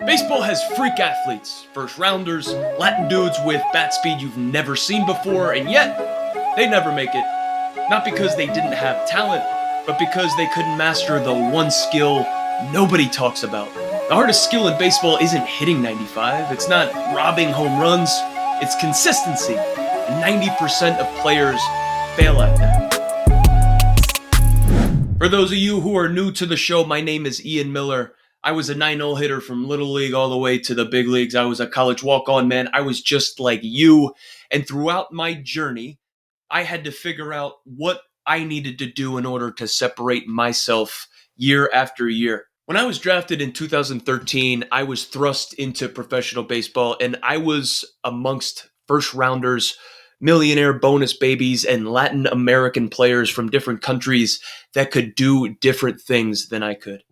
Baseball has freak athletes, first rounders, Latin dudes with bat speed you've never seen before, and yet they never make it. Not because they didn't have talent, but because they couldn't master the one skill nobody talks about. The hardest skill in baseball isn't hitting 95, it's not robbing home runs, it's consistency. And 90% of players fail at that. For those of you who are new to the show, my name is Ian Miller. I was a 9-0 hitter from Little League all the way to the big leagues. I was a college walk-on, man. I was just like you. And throughout my journey, I had to figure out what I needed to do in order to separate myself year after year. When I was drafted in 2013, I was thrust into professional baseball, and I was amongst first rounders, millionaire bonus babies, and Latin American players from different countries that could do different things than I could.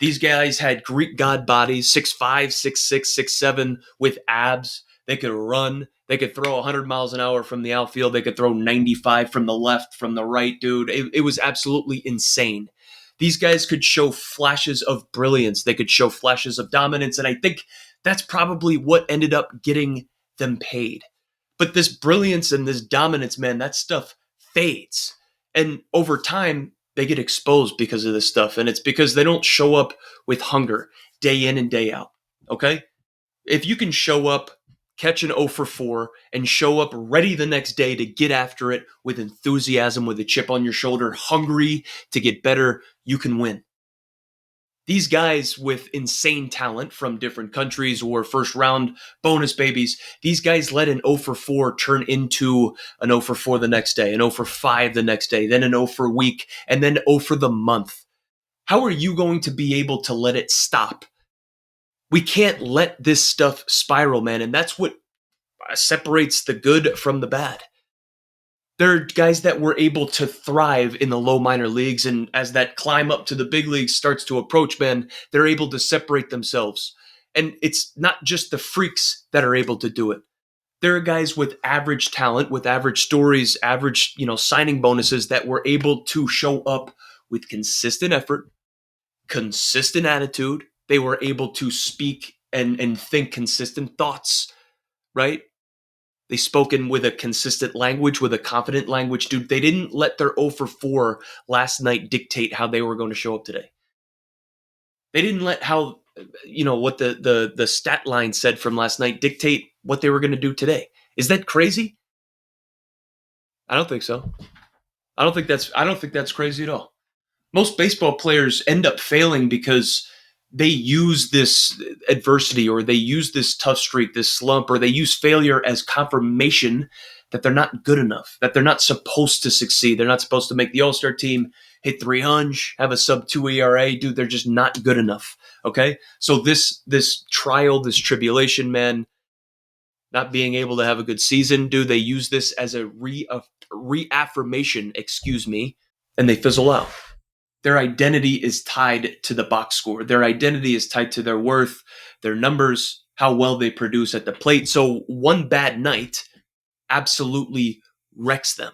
These guys had Greek god bodies, 6'5", 6'6", 6'7", with abs. They could run. They could throw 100 miles an hour from the outfield. They could throw 95 from the left, from the right, dude. It was absolutely insane. These guys could show flashes of brilliance. They could show flashes of dominance, and I think that's probably what ended up getting them paid. But this brilliance and this dominance, man, that stuff fades. And over time, they get exposed because of this stuff, and it's because they don't show up with hunger day in and day out, okay? If you can show up, catch an 0 for 4, and show up ready the next day to get after it with enthusiasm, with a chip on your shoulder, hungry to get better, you can win. These guys with insane talent from different countries or first round bonus babies, these guys let an 0 for 4 turn into an 0 for 4 the next day, an 0 for 5 the next day, then an 0 for a week, and then 0 for the month. How are you going to be able to let it stop? We can't let this stuff spiral, man, and that's what separates the good from the bad. There are guys that were able to thrive in the low minor leagues, and as that climb up to the big leagues starts to approach, man, they're able to separate themselves. And it's not just the freaks that are able to do it. There are guys with average talent, with average stories, average, signing bonuses that were able to show up with consistent effort, consistent attitude. They were able to speak and think consistent thoughts, right? They spoken with a consistent language, with a confident language. Dude, they didn't let their 0 for 4 last night dictate how they were going to show up today. They didn't let what the stat line said from last night dictate what they were going to do today. Is that crazy? I don't think so. I don't think that's crazy at all. Most baseball players end up failing because they use this adversity, or they use this tough streak, this slump, or they use failure as confirmation that they're not good enough, that they're not supposed to succeed. They're not supposed to make the All-Star team, hit 300, have a sub-2 ERA. Dude, they're just not good enough, okay? So this trial, this tribulation, man, not being able to have a good season, dude, they use this as a reaffirmation, and they fizzle out. Their identity is tied to the box score. Their identity is tied to their worth, their numbers, how well they produce at the plate. So one bad night absolutely wrecks them.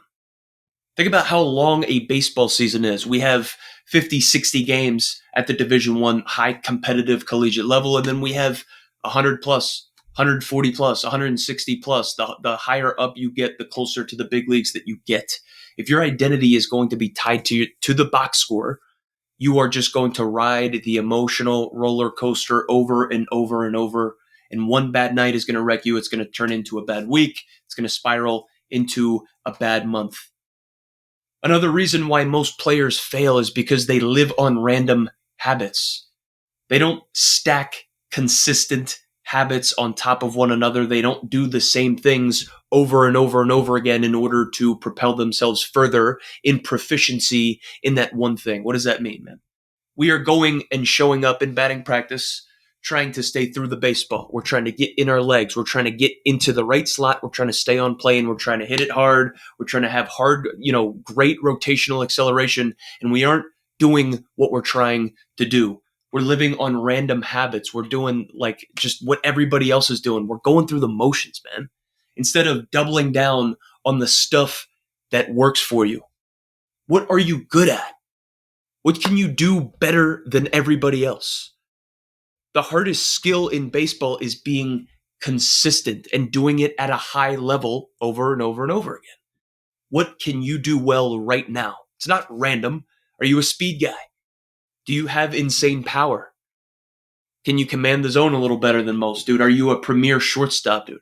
Think about how long a baseball season is. We have 50, 60 games at the Division I high competitive collegiate level, and then we have 100 plus, 140 plus, 160 plus. The higher up you get, the closer to the big leagues that you get. If your identity is going to be tied to the box score, you are just going to ride the emotional roller coaster over and over and over. And one bad night is going to wreck you. It's going to turn into a bad week. It's going to spiral into a bad month. Another reason why most players fail is because they live on random habits. They don't stack consistent habits on top of one another. They don't do the same things over and over and over again in order to propel themselves further in proficiency in that one thing. What does that mean, man? We are going and showing up in batting practice, trying to stay through the baseball. We're trying to get in our legs. We're trying to get into the right slot. We're trying to stay on plane. We're trying to hit it hard. We're trying to have great rotational acceleration. And we aren't doing what we're trying to do. We're living on random habits. We're doing just what everybody else is doing. We're going through the motions, man, instead of doubling down on the stuff that works for you. What are you good at? What can you do better than everybody else? The hardest skill in baseball is being consistent and doing it at a high level over and over and over again. What can you do well right now? It's not random. Are you a speed guy? Do you have insane power? Can you command the zone a little better than most, dude? Are you a premier shortstop, dude?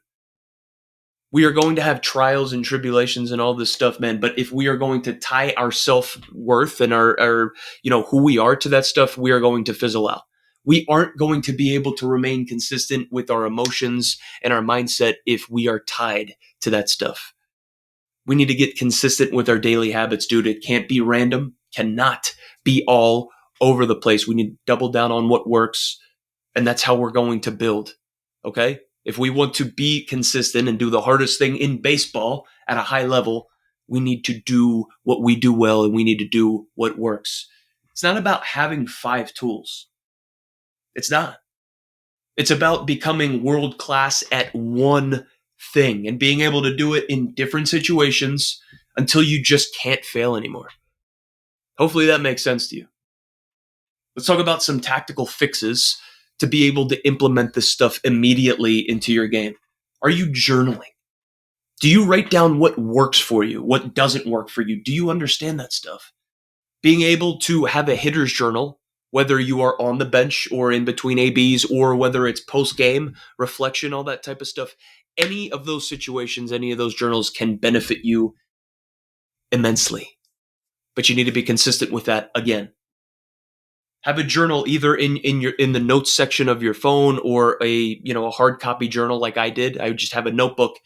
We are going to have trials and tribulations and all this stuff, man. But if we are going to tie our self-worth and our who we are to that stuff, we are going to fizzle out. We aren't going to be able to remain consistent with our emotions and our mindset if we are tied to that stuff. We need to get consistent with our daily habits, dude. It can't be random, cannot be all over the place. We need to double down on what works, and that's how we're going to build. Okay? If we want to be consistent and do the hardest thing in baseball at a high level, we need to do what we do well and we need to do what works. It's not about having 5 tools. It's not. It's about becoming world class at one thing and being able to do it in different situations until you just can't fail anymore. Hopefully that makes sense to you. Let's talk about some tactical fixes to be able to implement this stuff immediately into your game. Are you journaling? Do you write down what works for you, what doesn't work for you? Do you understand that stuff? Being able to have a hitter's journal, whether you are on the bench or in between ABs or whether it's post-game, reflection, all that type of stuff, any of those situations, any of those journals can benefit you immensely. But you need to be consistent with that again. Have a journal either in the notes section of your phone or a hard copy journal like I did. I would just have a notebook.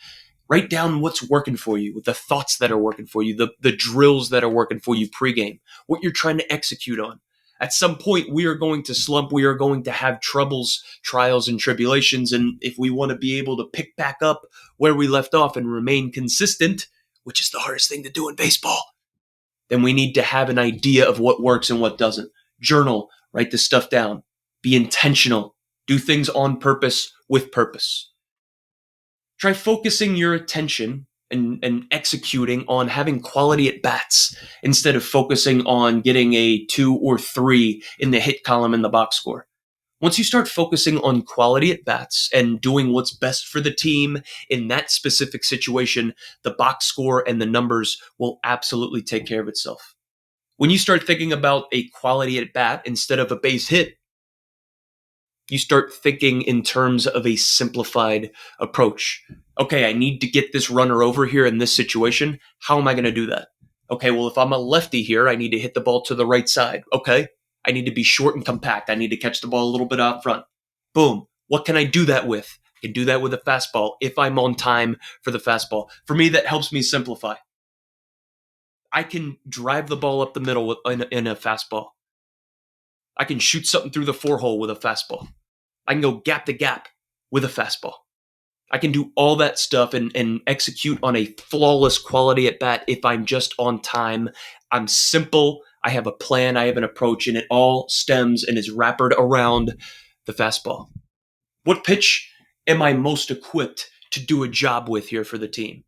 Write down what's working for you, the thoughts that are working for you, the drills that are working for you pregame, what you're trying to execute on. At some point, we are going to slump. We are going to have troubles, trials, and tribulations. And if we want to be able to pick back up where we left off and remain consistent, which is the hardest thing to do in baseball, then we need to have an idea of what works and what doesn't. Journal, write this stuff down, be intentional, do things on purpose with purpose. Try focusing your attention and executing on having quality at bats instead of focusing on getting a 2 or 3 in the hit column in the box score. Once you start focusing on quality at bats and doing what's best for the team in that specific situation, the box score and the numbers will absolutely take care of itself. When you start thinking about a quality at bat instead of a base hit, you start thinking in terms of a simplified approach. Okay, I need to get this runner over here in this situation. How am I going to do that? Okay, well, if I'm a lefty here, I need to hit the ball to the right side. Okay, I need to be short and compact. I need to catch the ball a little bit out front. Boom. What can I do that with? I can do that with a fastball if I'm on time for the fastball. For me, that helps me simplify. I can drive the ball up the middle in a fastball. I can shoot something through the 4-hole with a fastball. I can go gap to gap with a fastball. I can do all that stuff and execute on a flawless quality at bat if I'm just on time. I'm simple. I have a plan. I have an approach, and it all stems and is wrapped around the fastball. What pitch am I most equipped to do a job with here for the team?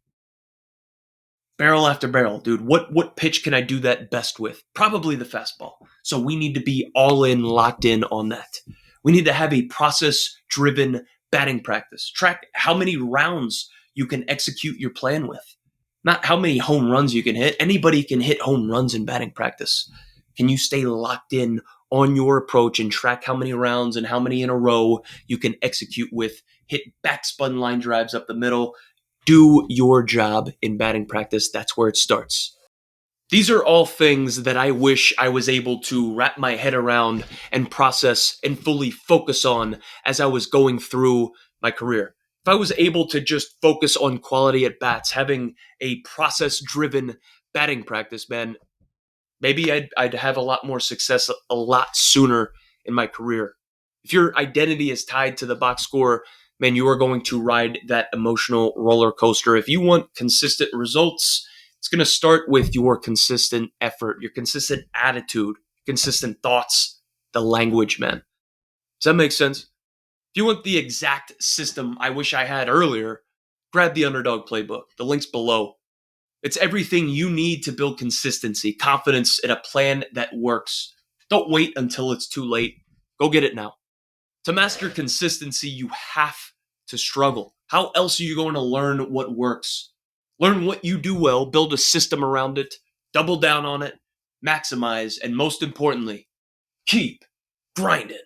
Barrel after barrel, dude. What pitch can I do that best with? Probably the fastball. So we need to be all in, locked in on that. We need to have a process-driven batting practice. Track how many rounds you can execute your plan with. Not how many home runs you can hit. Anybody can hit home runs in batting practice. Can you stay locked in on your approach and track how many rounds and how many in a row you can execute with? Hit backspun line drives up the middle. Do your job in batting practice. That's where it starts. These are all things that I wish I was able to wrap my head around and process and fully focus on as I was going through my career. If I was able to just focus on quality at bats, having a process-driven batting practice, man, maybe I'd have a lot more success a lot sooner in my career. If your identity is tied to the box score, man, you are going to ride that emotional roller coaster. If you want consistent results, it's going to start with your consistent effort, your consistent attitude, consistent thoughts, the language, man. Does that make sense? If you want the exact system I wish I had earlier, grab the Underdog Playbook. The link's below. It's everything you need to build consistency, confidence, and a plan that works. Don't wait until it's too late. Go get it now. To master consistency, you have to struggle. How else are you going to learn what works? Learn what you do well, build a system around it, double down on it, maximize, and most importantly, keep grinding.